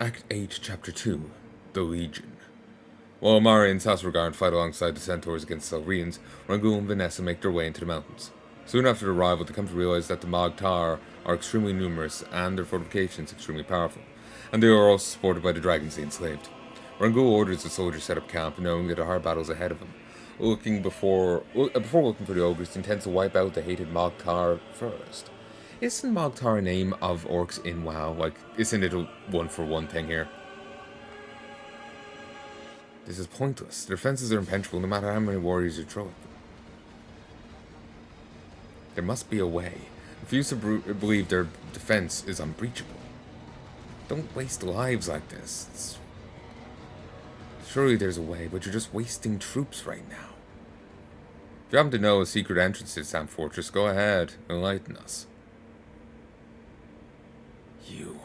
Act 8, Chapter 2, The Legion. While Amari and Sasregard fight alongside the Centaurs against Selrians, Rangoon and Vanessa make their way into the mountains. Soon after their arrival, they come to realize that the Magtar are extremely numerous and their fortifications extremely powerful, and they are also supported by the dragons they enslaved. Rangoon orders the soldiers set up camp, knowing that a hard battle is ahead of him. Before looking for the ogres, he intends to wipe out the hated Magtar first. Isn't Magtar a name of orcs in WoW? Like, isn't it a one-for-one thing here? This is pointless. Their defenses are impenetrable no matter how many warriors you throw at them. There must be a way. Refuse to believe their defense is unbreachable. Don't waste lives like this. Surely there's a way, but you're just wasting troops right now. If you happen to know a secret entrance to Sam Fortress, go ahead, enlighten us. You.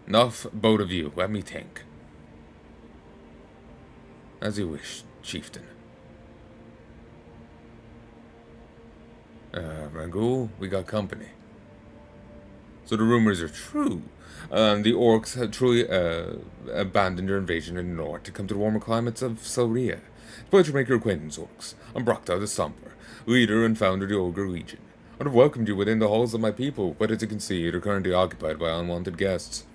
Enough, both of you. Let me think. As you wish, chieftain. Rangul, we got company. So the rumors are true. The orcs had truly abandoned their invasion in the north to come to the warmer climates of Selria. It's a pleasure to make your acquaintance, orcs. I'm Brakta the Stomper, leader and founder of the Ogre Legion. I'd have welcomed you within the halls of my people, but as you can see, they're currently occupied by unwanted guests.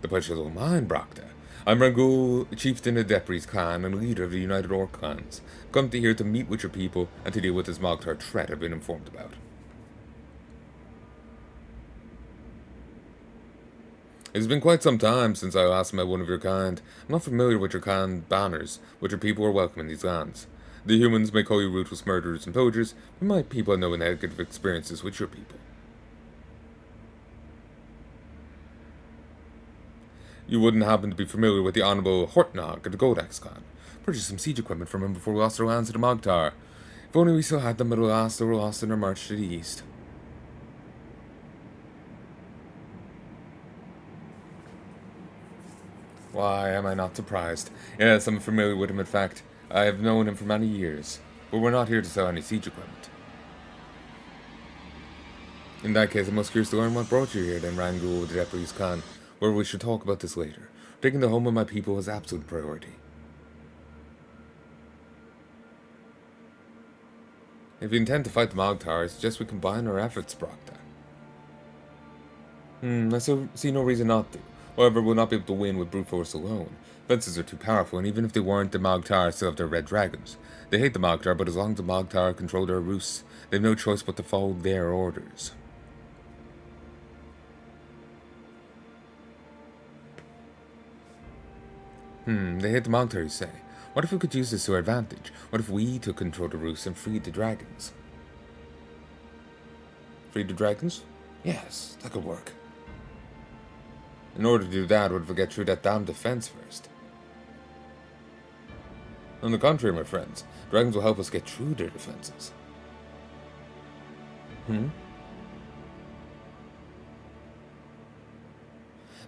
The pleasure is all mine, Brakta. I'm Rangul, chieftain of Depri's clan and leader of the United Orc clans. Come to here to meet with your people and to deal with this Magtar threat I've been informed about. It's been quite some time since I last met one of your kind. I'm not familiar with your clan banners, but your people are welcome in these lands. The humans may call you ruthless murderers and pillagers, but my people have no negative experiences with your people. You wouldn't happen to be familiar with the Honorable Hortnog of the Goldax clan. Purchased some siege equipment from him before we lost our lands to the Magtar. If only we still had them, but alas, they were lost in our march to the east. Why am I not surprised? Yes, I'm familiar with him, in fact. I have known him for many years. But we're not here to sell any siege equipment. In that case, I'm most curious to learn what brought you here, then Rangul with the Depri's clan. Where we should talk about this later. Taking the home of my people is absolute priority. If you intend to fight the Magtar, I suggest we combine our efforts, Brakta. I see no reason not to. However, we'll not be able to win with brute force alone. Fences are too powerful, and even if they weren't, the Magtar still have their red dragons. They hate the Magtar, but as long as the Magtar control their roosts, they have no choice but to follow their orders. They hate the Magtar, you say. What if we could use this to our advantage? What if we took control of the roosts and freed the dragons? Freed the dragons? Yes, that could work. In order to do that, what if we get through that damn defense first? On the contrary, my friends, dragons will help us get through their defenses.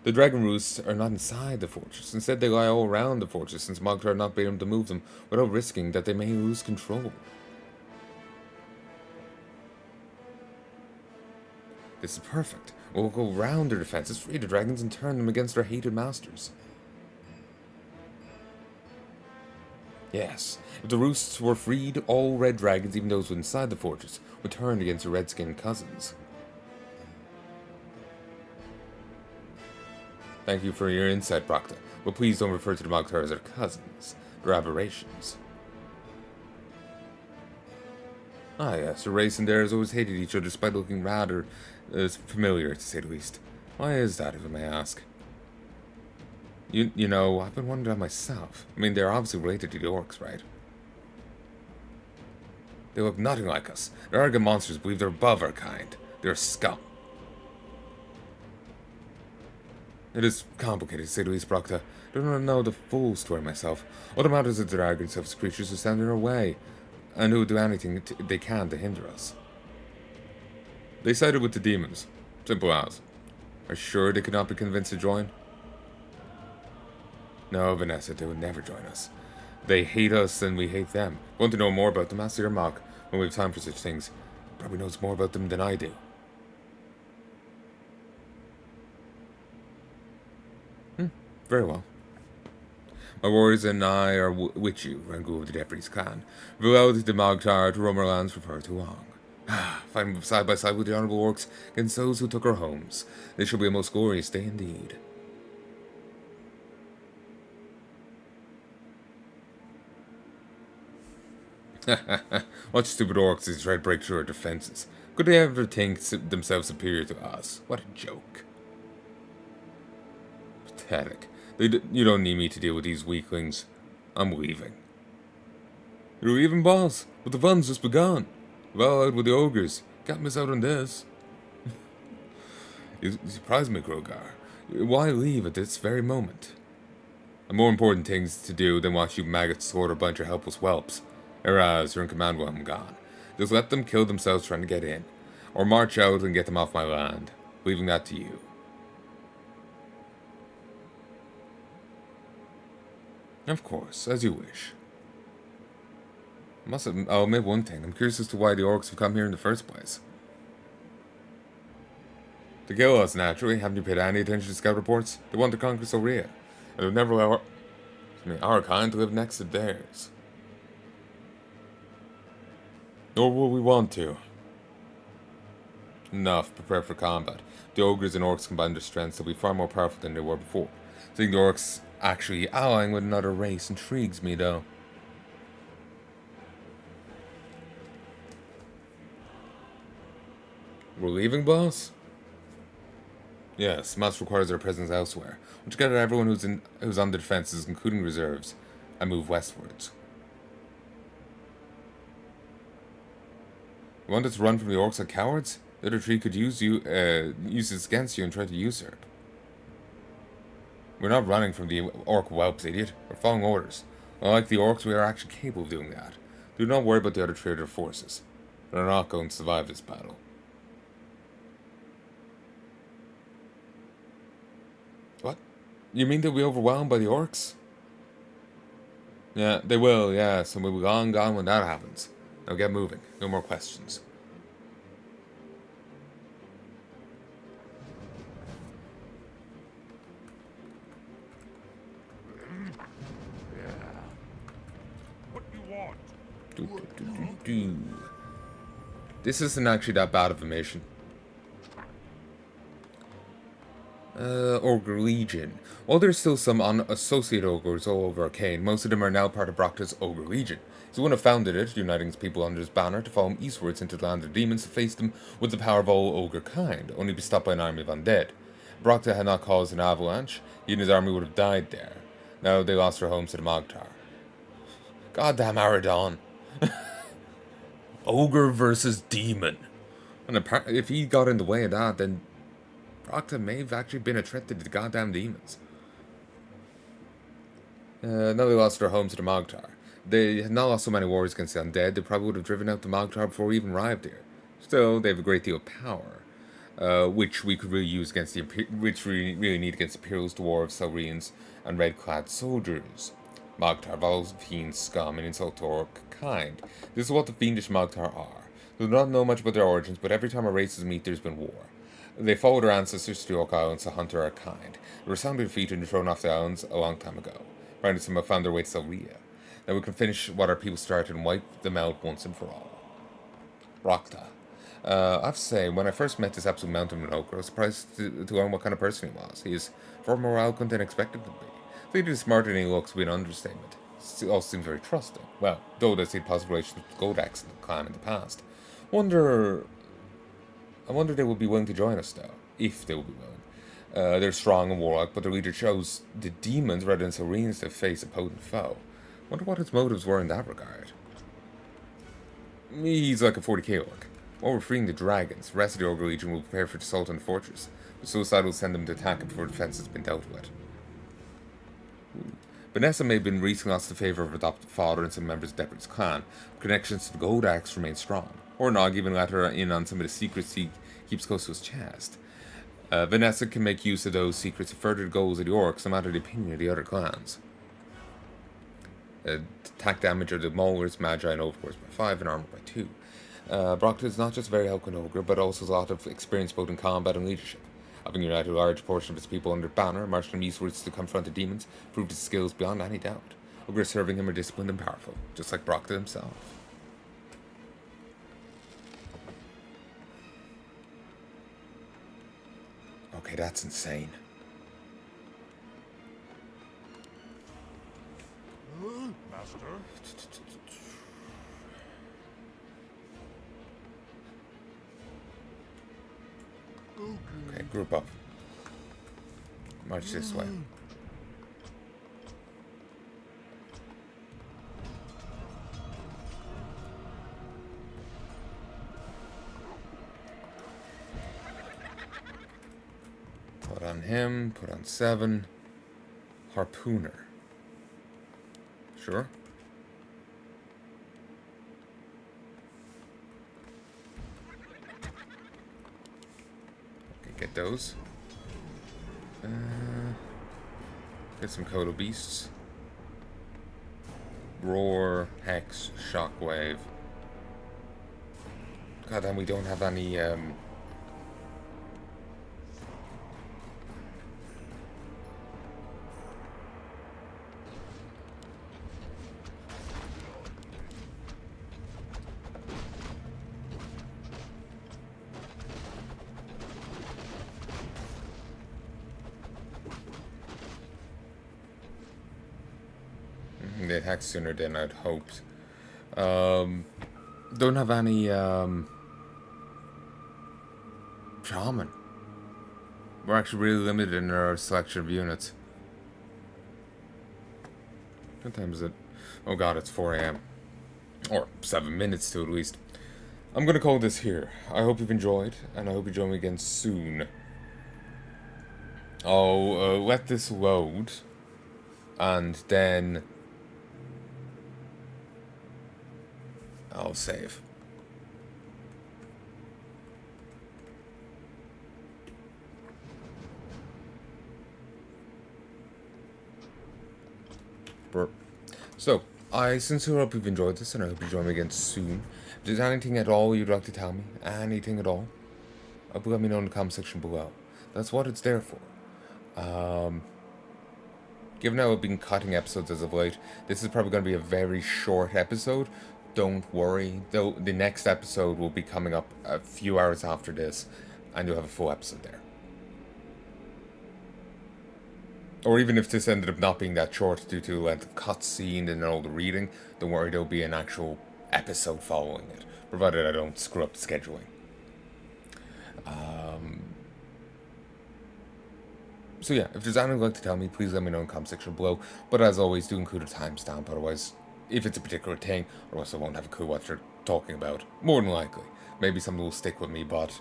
The dragon roosts are not inside the fortress. Instead, they lie all around the fortress, since Magtar have not been able to move them without risking that they may lose control. This is perfect. We'll go round their defenses, free the dragons, and turn them against their hated masters. Yes, if the roosts were freed, all red dragons, even those inside the fortress, would turn against their red-skinned cousins. Thank you for your insight, Brakta, but please don't refer to the Magtar as their cousins. They're aberrations. Ah yes, your race and theirs always hated each other despite looking rather familiar, to say the least. Why is that, if I may ask? You know, I've been wondering that myself. I mean, they're obviously related to the orcs, right? They look nothing like us. The arrogant monsters believe they're above our kind. They're scum. It is complicated, to say the least, Brakta. I don't know the full story myself. All that matters is the dragons have creatures who stand in our way, and who will do anything they can to hinder us. They sided with the demons. Simple as. Are you sure they could not be convinced to join? No, Vanessa, they would never join us. They hate us and we hate them. Want to know more about them? Ask your Mog when we have time for such things. Probably knows more about them than I do. Very well. My warriors and I are with you, Rangu of the Deputy's clan. Vowed the Mogtar to roam our lands for far too long. Fighting side by side with the honourable orcs against those who took our homes. This shall be a most glorious day indeed. What stupid orcs as they try to break through our defences. Could they ever think themselves superior to us? What a joke. Pathetic. You don't need me to deal with these weaklings. I'm leaving. You're leaving, boss? But the fun's just begun. Well, out with the ogres. Can't miss out on this. You surprise me, Grogar. Why leave at this very moment? There are more important things to do than watch you maggots slaughter a bunch of helpless whelps. Whereas you're in command while I'm gone. Just let them kill themselves trying to get in. Or march out and get them off my land. Leaving that to you. Of course, as you wish. I'll admit one thing. I'm curious as to why the orcs have come here in the first place. To kill us, naturally. Haven't you paid any attention to scout reports? They want to conquer Soria. And they've never allowed Arkain to live next to theirs. Nor will we want to. Enough. Prepare for combat. The ogres and orcs combine their strengths, they'll be far more powerful than they were before. Seeing the orcs actually allying with another race intrigues me, though. We're leaving, boss? Yes, must requires our presence elsewhere. Once you get everyone who's on the defenses, including reserves, I move westwards. You want us to run from the orcs like cowards? The other tree could use this against you and try to usurp. We're not running from the orc whelps, idiot. We're following orders. Unlike the orcs, we are actually capable of doing that. Do not worry about the other traitor forces. They're not going to survive this battle. What? You mean they'll be overwhelmed by the orcs? Yeah, they will, yes, and we'll be long gone when that happens. Now get moving. No more questions. This isn't actually that bad of a mission. Ogre Legion. While there's still some unassociated ogres all over Arkain, most of them are now part of Brocta's Ogre Legion. He's the one who founded it, uniting his people under his banner to follow him eastwards into the land of demons to face them with the power of all ogre kind, only to be stopped by an army of undead. Brocta had not caused an avalanche, he and his army would have died there. Now they lost their homes to the Mogtar. Goddamn Aradon. Ogre versus demon. And if he got in the way of that, then Brocta may have actually been a threat to the goddamn demons. Now they lost their homes to the Mogtar. They had not lost so many warriors against the undead, they probably would have driven out the Mogtar before we even arrived here. Still, they have a great deal of power, which we could really use against which we really need against Imperials, Dwarves, Saurians, and red-clad soldiers. Mogtar, vile fiends, scum, and insult to orc kind. This is what the fiendish Mogtar are. They do not know much about their origins, but every time our races meet, there's been war. They followed their ancestors to the Orc Islands to hunt our kind. They were soundly defeated and thrown off the islands a long time ago. Finally, some have found their way to Soria. Now we can finish what our people started and wipe them out once and for all. Brocta. I have to say, when I first met this absolute mountain of Oak, I was surprised to learn what kind of person he was. He is far more eloquent than expected to be. So he is smarter than he looks would be an understatement. He also seems very trusting. Well, though there's the positive relations with Godax and the clan in the past. I wonder they will be willing to join us, though. If they will be willing. They're strong and warlike, but their leader chose the demons rather than Saurians to face a potent foe. Wonder what his motives were in that regard. He's like a 40k orc. While we're freeing the dragons, the rest of the Ogre Legion will prepare for the assault on the fortress. But Suicide will send them to attack it before defense has been dealt with. Vanessa may have been recently lost in favour of her adopted father and some members of Deborah's clan, but connections to the Godax remain strong. Or Nog even let her in on some of the secrets he keeps close to his chest. Vanessa can make use of those secrets to further the goals of the orcs, no matter the opinion of the other clans. Attack damage of the Maulers, Magi, and Overcourse by 5, and armor by 2. Brock is not just a very eloquent ogre, but also has a lot of experience both in combat and leadership. Having united a large portion of his people under banner, marching them eastwards to confront the demons, proved his skills beyond any doubt. Ogres serving him are disciplined and powerful, just like Brock himself. Okay, that's insane. Master? Okay, group up. March this way. Put on him, put on 7. Harpooner. Sure. Okay, get those. Get some Kodo Beasts. Roar, Hex, Shockwave. God damn, we don't have any, they hacked sooner than I'd hoped. Don't have any, Shaman. We're actually really limited in our selection of units. What time is it? Oh god, it's 4 AM. Or 7 minutes to at least. I'm gonna call this here. I hope you've enjoyed, and I hope you join me again soon. I'll let this load, and then I'll save. So, I sincerely hope you've enjoyed this, and I hope you join me again soon. If there's anything at all you'd like to tell me, anything at all, let me know in the comment section below. That's what it's there for. Given how I've been cutting episodes as of late, this is probably going to be a very short episode. Don't worry, though, the next episode will be coming up a few hours after this, and you'll have a full episode there. Or even if this ended up not being that short due to the length of cutscene and all the reading, don't worry, there'll be an actual episode following it, provided I don't screw up the scheduling. So yeah, if there's anything you'd like to tell me, please let me know in the comment section below. But as always, do include a timestamp, otherwise, if it's a particular thing, or else I won't have a clue what you're talking about. More than likely. Maybe something will stick with me, but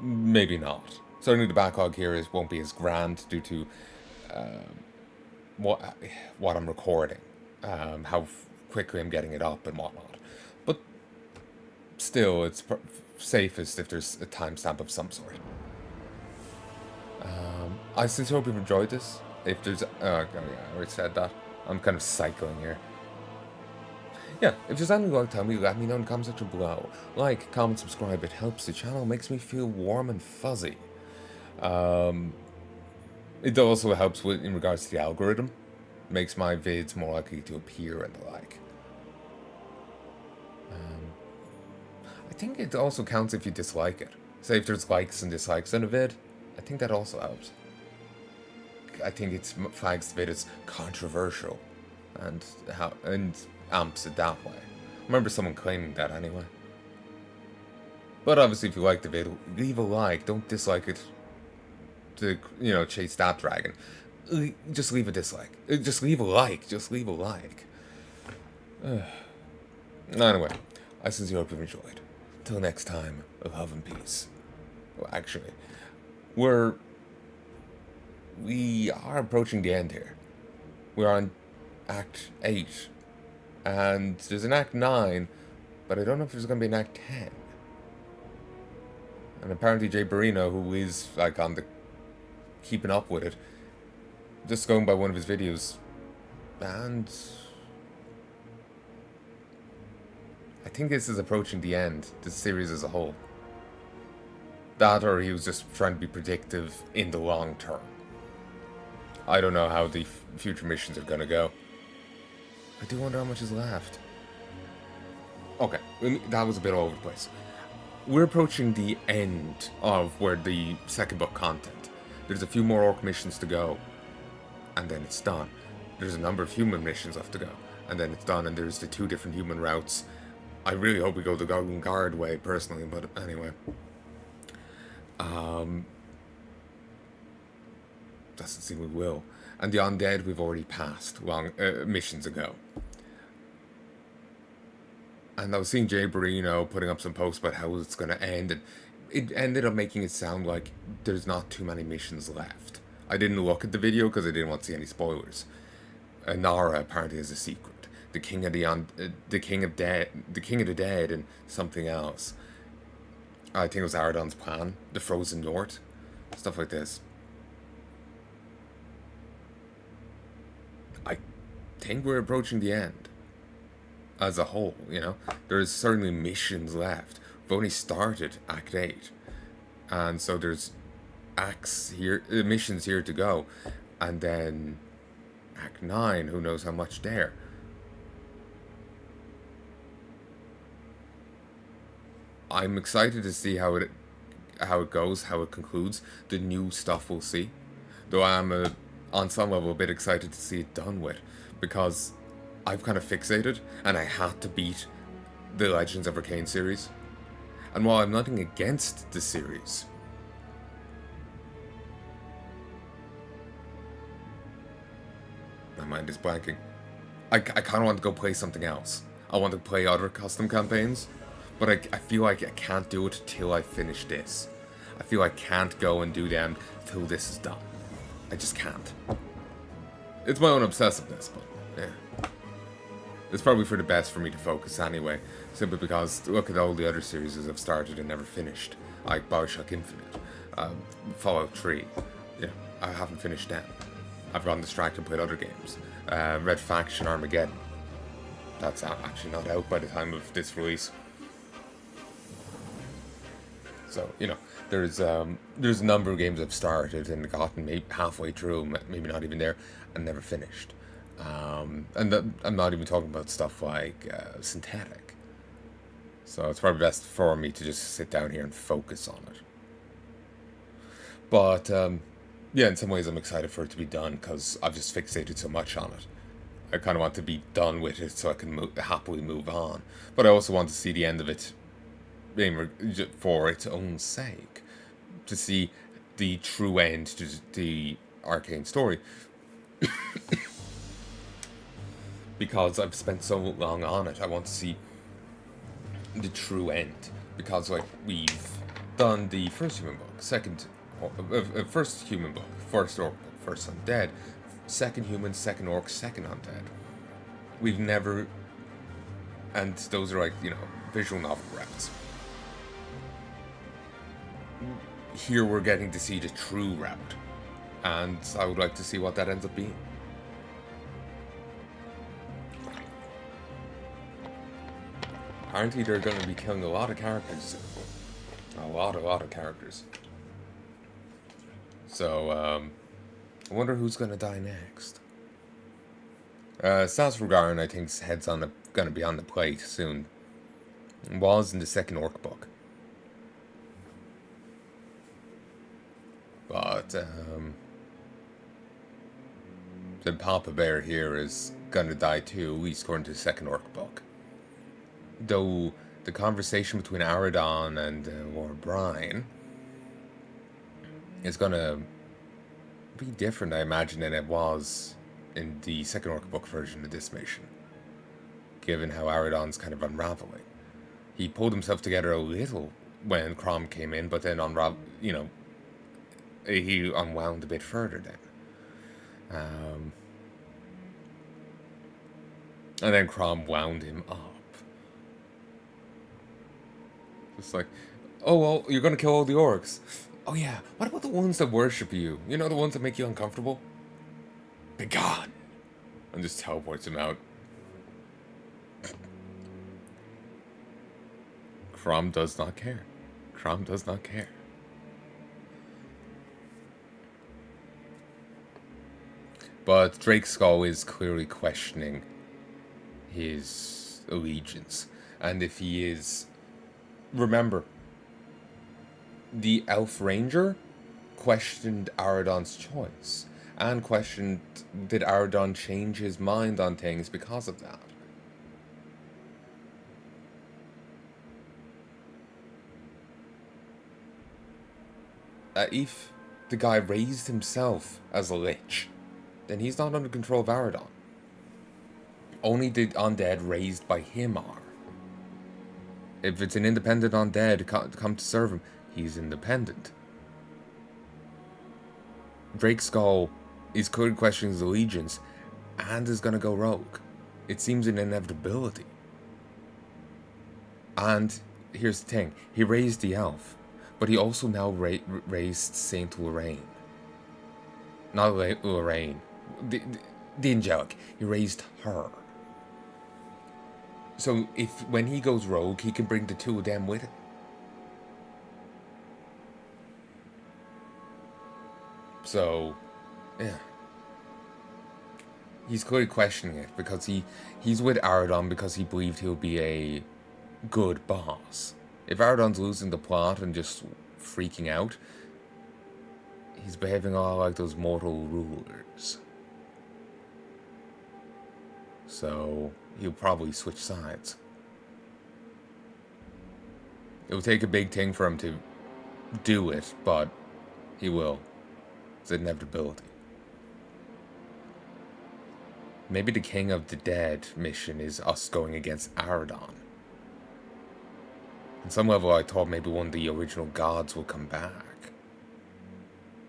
maybe not. Certainly the backlog here won't be as grand due to what I'm recording, how quickly I'm getting it up and whatnot. But still, it's safest if there's a timestamp of some sort. I sincerely hope you've enjoyed this. If there's, I already said that. I'm kind of cycling here. Yeah, if there's anything you'd like to tell me, let me know in the comment section below. Like, comment, subscribe, it helps the channel, makes me feel warm and fuzzy. It also helps in regards to the algorithm. Makes my vids more likely to appear and the like. I think it also counts if you dislike it. Say if there's likes and dislikes in a vid, I think that also helps. I think it flags the vid as controversial and amps it that way. I remember someone claiming that anyway. But obviously if you like the vid, leave a like, don't dislike it to, chase that dragon. Just leave a dislike. Just leave a like. Just leave a like. Anyway, I sincerely hope you've enjoyed. Till next time, love and peace. Well, actually, we are approaching the end here. We're on Act 8. And there's an Act 9, but I don't know if there's going to be an Act 10. And apparently Jay Barino, who is on the keeping up with it, just going by one of his videos, and I think this is approaching the end, the series as a whole. That, or he was just trying to be predictive in the long term. I don't know how the future missions are going to go. I do wonder how much is left. Okay, that was a bit all over the place. We're approaching the end of where the second book content. There's a few more orc missions to go, and then it's done. There's a number of human missions left to go, and then it's done, and there's the 2 different human routes. I really hope we go the Golden Guard way, personally, but anyway. Doesn't seem we will. And the Undead we've already passed long missions ago. And I was seeing Jay Barino putting up some posts about how it's going to end, and it ended up making it sound like there's not too many missions left. I didn't look at the video because I didn't want to see any spoilers. Nara apparently has a secret. The King of the King of the Dead, and something else. I think it was Aradon's plan, the Frozen North, stuff like this. I think we're approaching the end. As a whole, you know, there's certainly missions left. We've only started Act 8, and so there's missions here to go, and then Act 9, who knows how much there. I'm excited to see how it goes, how it concludes, the new stuff we'll see. Though I am on some level a bit excited to see it done with, because I've kind of fixated, and I had to beat the Legends of Arkain series. And while I'm nothing against the series, my mind is blanking. I kind of want to go play something else. I want to play other custom campaigns, but I feel like I can't do it till I finish this. I feel I can't go and do them till this is done. I just can't. It's my own obsessiveness, but yeah. It's probably for the best for me to focus anyway, simply because look at all the other series I've started and never finished, like Bioshock Infinite, Fallout 3. You know, I haven't finished them. I've gotten distracted and played other games. Red Faction Armageddon. That's actually not out by the time of this release. So, you know, there's a number of games I've started and gotten maybe halfway through, maybe not even there, and never finished. And I'm not even talking about stuff like synthetic. So it's probably best for me to just sit down here and focus on it. But yeah, in some ways I'm excited for it to be done because I've just fixated so much on it. I kind of want to be done with it so I can happily move on. But I also want to see the end of it for its own sake. To see the true end to the Arkain story. Because I've spent so long on it, I want to see the true end. Because like we've done the first human book, first human book, first orc book, first undead, second human, second orc, second undead. We've never, and those are like, you know, visual novel routes. Here we're getting to see the true route, and I would like to see what that ends up being. Apparently they're going to be killing a lot of characters soon. A lot of characters. So, I wonder who's going to die next. Sasrugarn, I think, head's going to be on the plate soon. Was in the second orc book. But, the Papa Bear here is going to die too, at least according to the second orc book. Though the conversation between Aradon and Lord Brian is going to be different, I imagine, than it was in the second orc book version of this mission. Given how Aradon's kind of unraveling. He pulled himself together a little when Crom came in, but then he unwound a bit further then. And then Crom wound him up. It's like, oh, well, you're going to kill all the orcs. Oh, yeah, what about the ones that worship you? You know, the ones that make you uncomfortable? Be gone! And just teleports him out. Crom does not care. Crom does not care. But Drake's Skull is clearly questioning his allegiance. And if he is... Remember, the Elf Ranger questioned Aradon's choice. And questioned, did Aradon change his mind on things because of that? If the guy raised himself as a lich, then he's not under control of Aradon. Only the undead raised by him are. If it's an independent undead come to serve him, he's independent. Drake Skull is clearly questioning his allegiance and is going to go rogue. It seems an inevitability. And here's the thing, he raised the elf, but he also now raised Saint Lorraine. Not Lorraine. The angelic. He raised her. So when he goes rogue, he can bring the two of them with him. So, yeah. He's clearly questioning it because he's with Aradon because he believed he'll be a good boss. If Aradon's losing the plot and just freaking out, he's behaving all like those mortal rulers. So, he'll probably switch sides. It'll take a big thing for him to do it, but he will. It's an inevitability. Maybe the King of the Dead mission is us going against Aradon. On some level, I thought maybe one of the original gods will come back.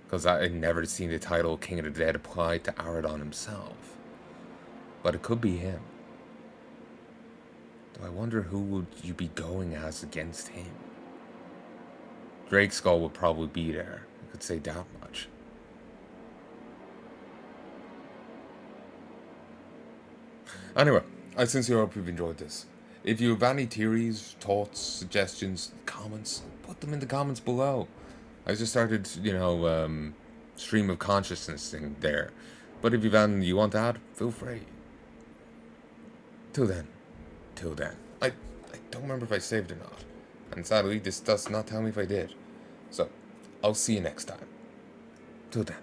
Because I had never seen the title King of the Dead applied to Aradon himself. But it could be him. Though I wonder who would you be going as against him? Drake Skull would probably be there. I could say that much. Anyway, I sincerely hope you've enjoyed this. If you have any theories, thoughts, suggestions, comments, put them in the comments below. I just started, stream of consciousness thing there. But if you've any you want to add, feel free. Till then. I don't remember if I saved or not. And sadly, this does not tell me if I did. So, I'll see you next time. Till then.